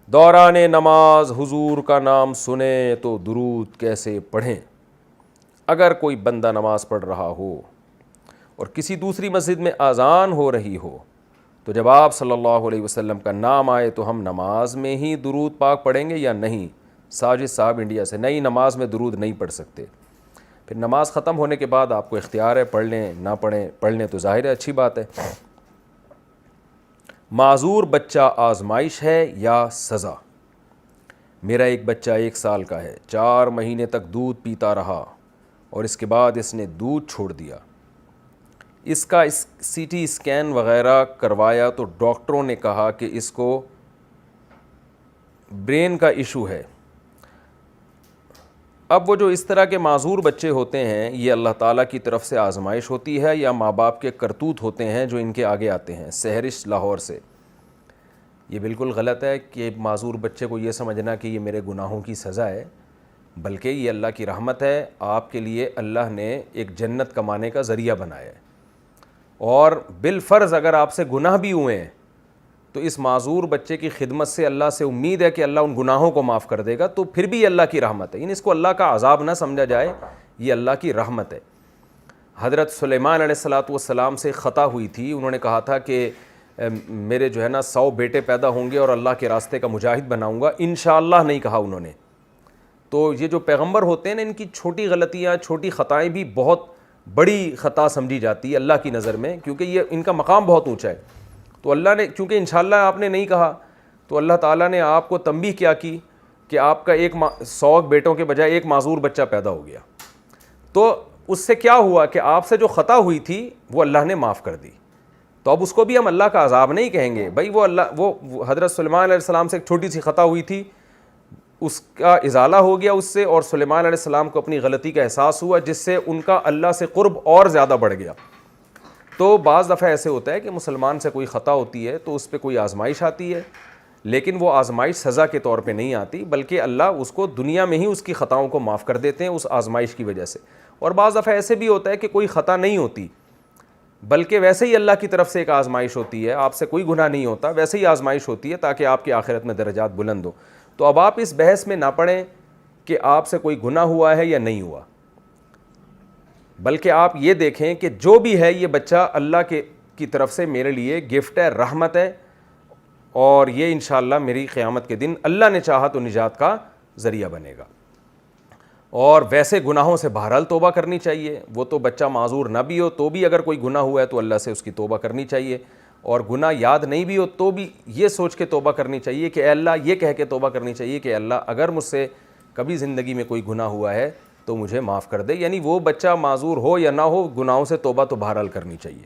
دوران نماز حضور کا نام سنیں تو درود کیسے پڑھیں؟ اگر کوئی بندہ نماز پڑھ رہا ہو اور کسی دوسری مسجد میں اذان ہو رہی ہو تو جب آپ صلی اللہ علیہ وسلم کا نام آئے تو ہم نماز میں ہی درود پاک پڑھیں گے یا نہیں؟ ساجد صاحب انڈیا سے، نہیں، نماز میں درود نہیں پڑھ سکتے. پھر نماز ختم ہونے کے بعد آپ کو اختیار ہے، پڑھ لیں نہ پڑھیں، پڑھ لیں تو ظاہر ہے اچھی بات ہے. معذور بچہ آزمائش ہے یا سزا؟ میرا ایک بچہ 1 سال کا ہے، 4 مہینے تک دودھ پیتا رہا اور اس کے بعد اس نے دودھ چھوڑ دیا. اس کا سی ٹی اسکین وغیرہ کروایا تو ڈاکٹروں نے کہا کہ اس کو برین کا ایشو ہے. اب وہ جو اس طرح کے معذور بچے ہوتے ہیں، یہ اللہ تعالیٰ کی طرف سے آزمائش ہوتی ہے یا ماں باپ کے کرتوت ہوتے ہیں جو ان کے آگے آتے ہیں؟ سہرش لاہور سے. یہ بالکل غلط ہے کہ معذور بچے کو یہ سمجھنا کہ یہ میرے گناہوں کی سزا ہے، بلکہ یہ اللہ کی رحمت ہے. آپ کے لیے اللہ نے ایک جنت کمانے کا ذریعہ بنایا ہے، اور بالفرض اگر آپ سے گناہ بھی ہوئے ہیں تو اس معذور بچے کی خدمت سے اللہ سے امید ہے کہ اللہ ان گناہوں کو معاف کر دے گا، تو پھر بھی یہ اللہ کی رحمت ہے. یعنی اس کو اللہ کا عذاب نہ سمجھا جائے، یہ اللہ کی رحمت ہے. حضرت سلیمان علیہ السلام سے خطا ہوئی تھی، انہوں نے کہا تھا کہ میرے جو ہے نا 100 بیٹے پیدا ہوں گے اور اللہ کے راستے کا مجاہد بناؤں گا. انشاءاللہ نہیں کہا انہوں نے. تو یہ جو پیغمبر ہوتے ہیں نا، ان کی چھوٹی غلطیاں، چھوٹی خطائیں بھی بہت بڑی خطا سمجھی جاتی ہے اللہ کی نظر میں، کیونکہ یہ ان کا مقام بہت اونچا ہے. تو اللہ نے، چونکہ انشاءاللہ آپ نے نہیں کہا، تو اللہ تعالیٰ نے آپ کو تنبیہ کیا کی کہ آپ کا 100 بیٹوں کے بجائے ایک معذور بچہ پیدا ہو گیا. تو اس سے کیا ہوا کہ آپ سے جو خطا ہوئی تھی وہ اللہ نے معاف کر دی. تو اب اس کو بھی ہم اللہ کا عذاب نہیں کہیں گے. بھائی وہ حضرت سلیمان علیہ السلام سے ایک چھوٹی سی خطا ہوئی تھی، اس کا ازالہ ہو گیا اس سے، اور سلیمان علیہ السلام کو اپنی غلطی کا احساس ہوا، جس سے ان کا اللہ سے قرب اور زیادہ بڑھ گیا. تو بعض دفعہ ایسے ہوتا ہے کہ مسلمان سے کوئی خطا ہوتی ہے تو اس پہ کوئی آزمائش آتی ہے، لیکن وہ آزمائش سزا کے طور پہ نہیں آتی، بلکہ اللہ اس کو دنیا میں ہی اس کی خطاؤں کو معاف کر دیتے ہیں اس آزمائش کی وجہ سے. اور بعض دفعہ ایسے بھی ہوتا ہے کہ کوئی خطا نہیں ہوتی، بلکہ ویسے ہی اللہ کی طرف سے ایک آزمائش ہوتی ہے، آپ سے کوئی گناہ نہیں ہوتا، ویسے ہی آزمائش ہوتی ہے تاکہ آپ کی آخرت میں درجات بلند ہو. تو اب آپ اس بحث میں نہ پڑیں کہ آپ سے کوئی گناہ ہوا ہے یا نہیں ہوا، بلکہ آپ یہ دیکھیں کہ جو بھی ہے یہ بچہ اللہ کی طرف سے میرے لیے گفٹ ہے، رحمت ہے، اور یہ انشاءاللہ میری قیامت کے دن اللہ نے چاہا تو نجات کا ذریعہ بنے گا. اور ویسے گناہوں سے بہرحال توبہ کرنی چاہیے. وہ تو بچہ معذور نہ بھی ہو تو بھی اگر کوئی گناہ ہوا ہے تو اللہ سے اس کی توبہ کرنی چاہیے، اور گناہ یاد نہیں بھی ہو تو بھی یہ سوچ کے توبہ کرنی چاہیے کہ اے اللہ، یہ کہہ کے توبہ کرنی چاہیے کہ اللہ اگر مجھ سے کبھی زندگی میں کوئی گناہ ہوا ہے تو مجھے معاف کر دے. یعنی وہ بچہ معذور ہو یا نہ ہو، گناہوں سے توبہ تو بہرحال کرنی چاہیے.